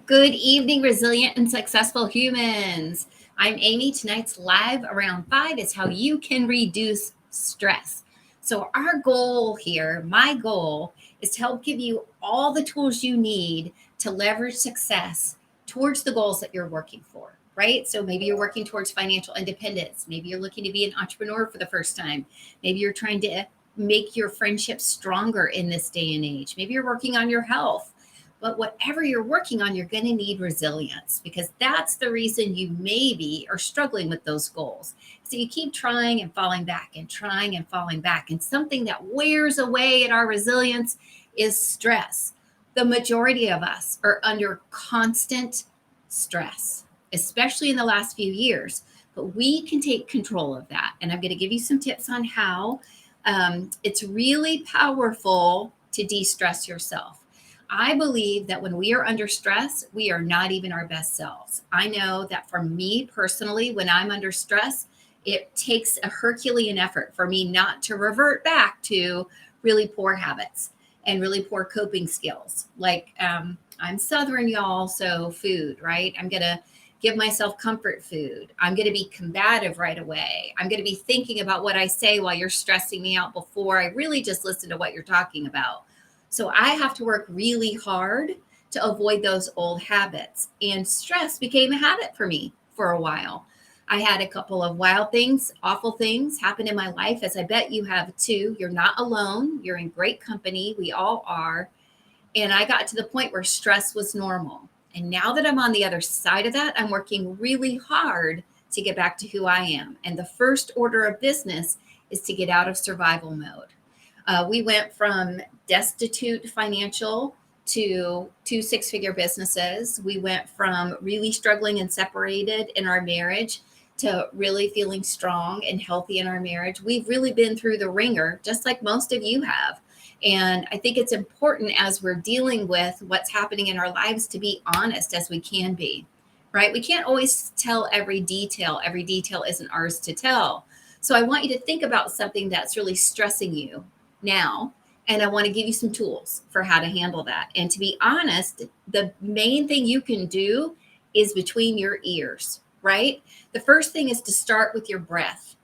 Good evening, resilient and successful humans. I'm Amy. Tonight's live around 5 is how you can reduce stress. So, our goal here, my goal, is to help give you all the tools you need to leverage success towards the goals that you're working for, right? So, maybe you're working towards financial independence. Maybe you're looking to be an entrepreneur for the first time. Maybe you're trying to make your friendships stronger in this day and age. Maybe you're working on your health. But whatever you're working on, you're going to need resilience because that's the reason you maybe are struggling with those goals. So you keep trying and falling back and trying and falling back. And something that wears away at our resilience is stress. The majority of us are under constant stress, especially in the last few years. But we can take control of that. And I'm going to give you some tips on how. It's really powerful to de-stress yourself. I believe that when we are under stress, we are not even our best selves. I know that for me personally, when I'm under stress, it takes a Herculean effort for me not to revert back to really poor habits and really poor coping skills. Like I'm Southern, y'all, so food, right? I'm going to give myself comfort food. I'm going to be combative right away. I'm going to be thinking about what I say while you're stressing me out before I really just listen to what you're talking about. So I have to work really hard to avoid those old habits. And stress became a habit for me for a while. I had a couple of wild things, awful things happen in my life, as I bet you have too. You're not alone. You're in great company. We all are. And I got to the point where stress was normal. And now that I'm on the other side of that, I'm working really hard to get back to who I am. And the first order of business is to get out of survival mode. We went from destitute financial to 2 six-figure businesses. We went from really struggling and separated in our marriage to really feeling strong and healthy in our marriage. We've really been through the ringer, just like most of you have. And I think it's important as we're dealing with what's happening in our lives to be honest as we can be, right? We can't always tell every detail. Every detail isn't ours to tell. So I want you to think about something that's really stressing you now. And I want to give you some tools for how to handle that. And to be honest, the main thing you can do is between your ears, right? The first thing is to start with your breath.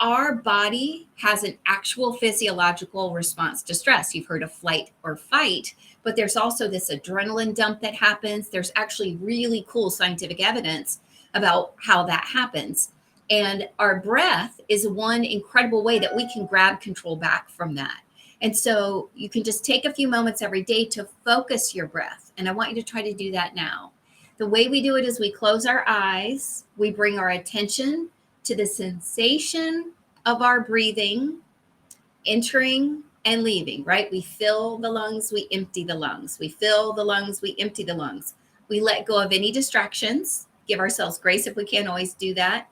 Our body has an actual physiological response to stress. You've heard of flight or fight, but there's also this adrenaline dump that happens. There's actually really cool scientific evidence about how that happens. And our breath is one incredible way that we can grab control back from that. And so you can just take a few moments every day to focus your breath. And I want you to try to do that now. The way we do it is we close our eyes, we bring our attention to the sensation of our breathing, entering and leaving, right? We fill the lungs, we empty the lungs. We fill the lungs, we empty the lungs. We let go of any distractions, give ourselves grace if we can't always do that.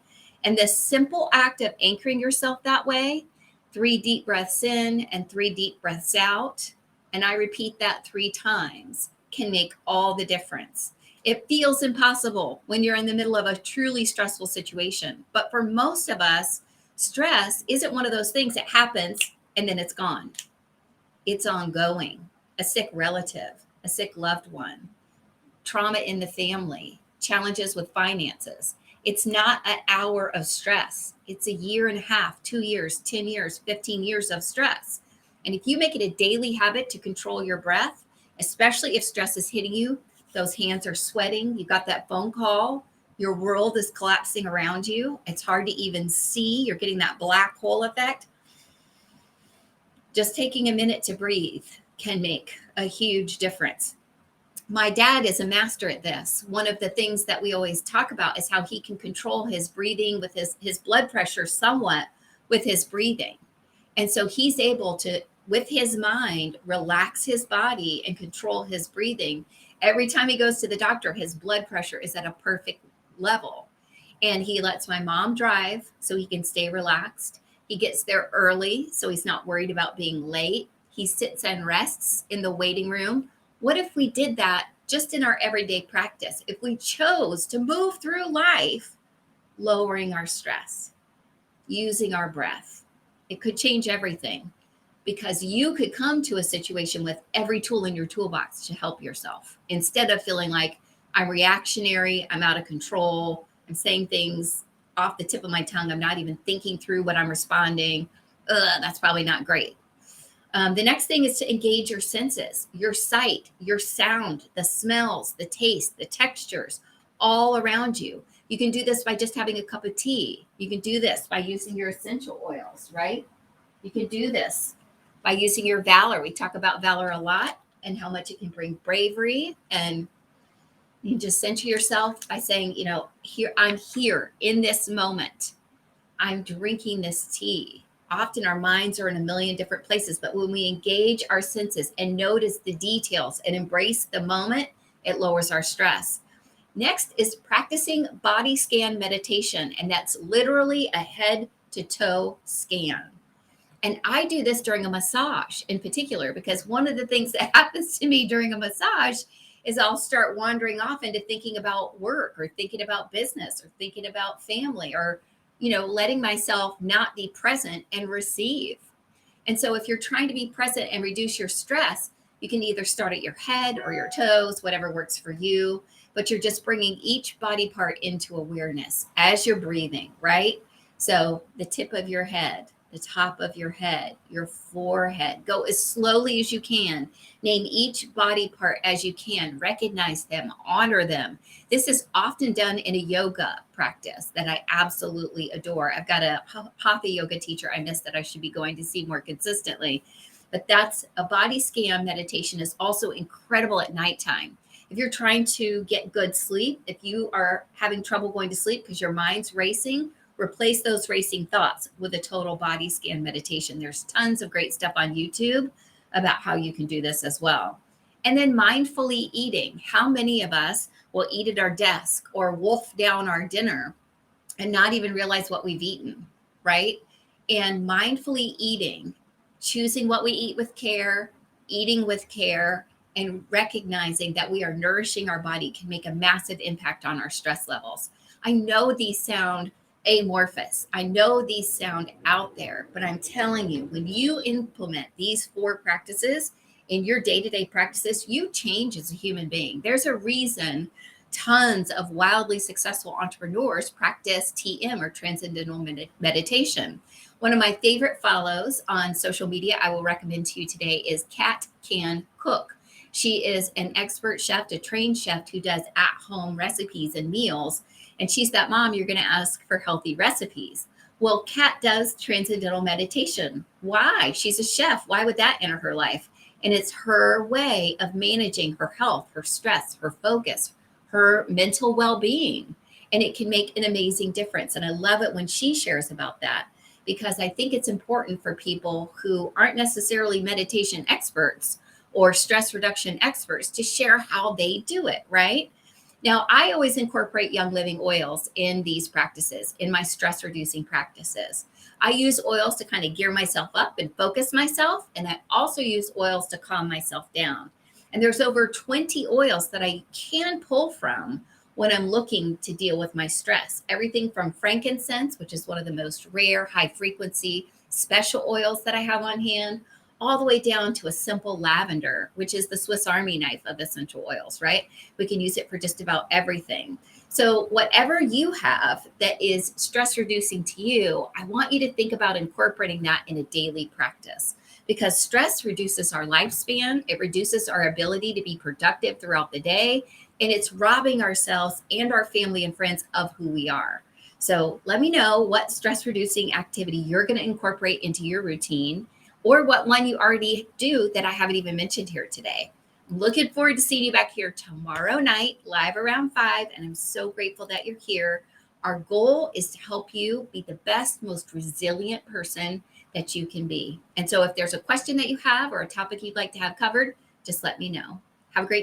And this simple act of anchoring yourself that way, 3 deep breaths in and 3 deep breaths out, and I repeat that 3 times, can make all the difference. It feels impossible when you're in the middle of a truly stressful situation. But for most of us, stress isn't one of those things that happens and then it's gone. It's ongoing. A sick relative, a sick loved one, trauma in the family, challenges with finances. It's not an hour of stress. It's a year and a half, 2 years, 10 years, 15 years of stress. And if you make it a daily habit to control your breath, especially if stress is hitting you, those hands are sweating, you got that phone call, your world is collapsing around you, it's hard to even see, you're getting that black hole effect. Just taking a minute to breathe can make a huge difference. My dad is a master at this. One of the things that we always talk about is how he can control his breathing with his blood pressure somewhat with his breathing. And so he's able to, with his mind, relax his body and control his breathing. Every time he goes to the doctor, his blood pressure is at a perfect level. And he lets my mom drive so he can stay relaxed. He gets there early so he's not worried about being late. He sits and rests in the waiting room. What if we did that just in our everyday practice? If we chose to move through life, lowering our stress, using our breath, it could change everything because you could come to a situation with every tool in your toolbox to help yourself instead of feeling like I'm reactionary. I'm out of control. I'm saying things off the tip of my tongue. I'm not even thinking through what I'm responding. Ugh, that's probably not great. The next thing is to engage your senses, your sight, your sound, the smells, the taste, the textures all around you. You can do this by just having a cup of tea. You can do this by using your essential oils, right? You can do this by using your valor. We talk about valor a lot and how much it can bring bravery. And you just center yourself by saying, here, I'm here in this moment. I'm drinking this tea. Often our minds are in a million different places, but when we engage our senses and notice the details and embrace the moment, it lowers our stress. Next is practicing body scan meditation, and that's literally a head to toe scan. And I do this during a massage in particular, because one of the things that happens to me during a massage is I'll start wandering off into thinking about work or thinking about business or thinking about family or, letting myself not be present and receive. And so if you're trying to be present and reduce your stress, you can either start at your head or your toes, whatever works for you, but you're just bringing each body part into awareness as you're breathing, right? So the tip of your head, the top of your head, your forehead. Go as slowly as you can. Name each body part as you can. Recognize them, honor them. This is often done in a yoga practice that I absolutely adore. I've got a hatha yoga teacher I miss that I should be going to see more consistently. But that's a body scan meditation is also incredible at nighttime. If you're trying to get good sleep, if you are having trouble going to sleep because your mind's racing, replace those racing thoughts with a total body scan meditation. There's tons of great stuff on YouTube about how you can do this as well. And then mindfully eating. How many of us will eat at our desk or wolf down our dinner and not even realize what we've eaten, right? And mindfully eating, choosing what we eat with care, eating with care, and recognizing that we are nourishing our body can make a massive impact on our stress levels. I know these sound amorphous. I know these sound out there, but I'm telling you, when you implement these 4 practices in your day-to-day practices, you change as a human being. There's a reason tons of wildly successful entrepreneurs practice TM or transcendental meditation. One of my favorite follows on social media I will recommend to you today is Cat Can Cook. She is an expert chef, a trained chef who does at-home recipes and meals. And she's that mom you're going to ask for healthy recipes. Well, Kat does transcendental meditation. Why? She's a chef. Why would that enter her life? And it's her way of managing her health, her stress, her focus, her mental well-being. And it can make an amazing difference. And I love it when she shares about that, because I think it's important for people who aren't necessarily meditation experts or stress reduction experts to share how they do it, right? Now, I always incorporate Young Living oils in these practices, in my stress reducing practices. I use oils to kind of gear myself up and focus myself. And I also use oils to calm myself down. And there's over 20 oils that I can pull from when I'm looking to deal with my stress. Everything from frankincense, which is one of the most rare, high frequency special oils that I have on hand, all the way down to a simple lavender, which is the Swiss Army knife of essential oils, right? We can use it for just about everything. So whatever you have that is stress reducing to you, I want you to think about incorporating that in a daily practice, because stress reduces our lifespan. It reduces our ability to be productive throughout the day, and it's robbing ourselves and our family and friends of who we are. So let me know what stress reducing activity you're going to incorporate into your routine, or what one you already do that I haven't even mentioned here today. I'm looking forward to seeing you back here tomorrow night, live around 5, and I'm so grateful that you're here. Our goal is to help you be the best, most resilient person that you can be. And so if there's a question that you have or a topic you'd like to have covered, just let me know. Have a great night.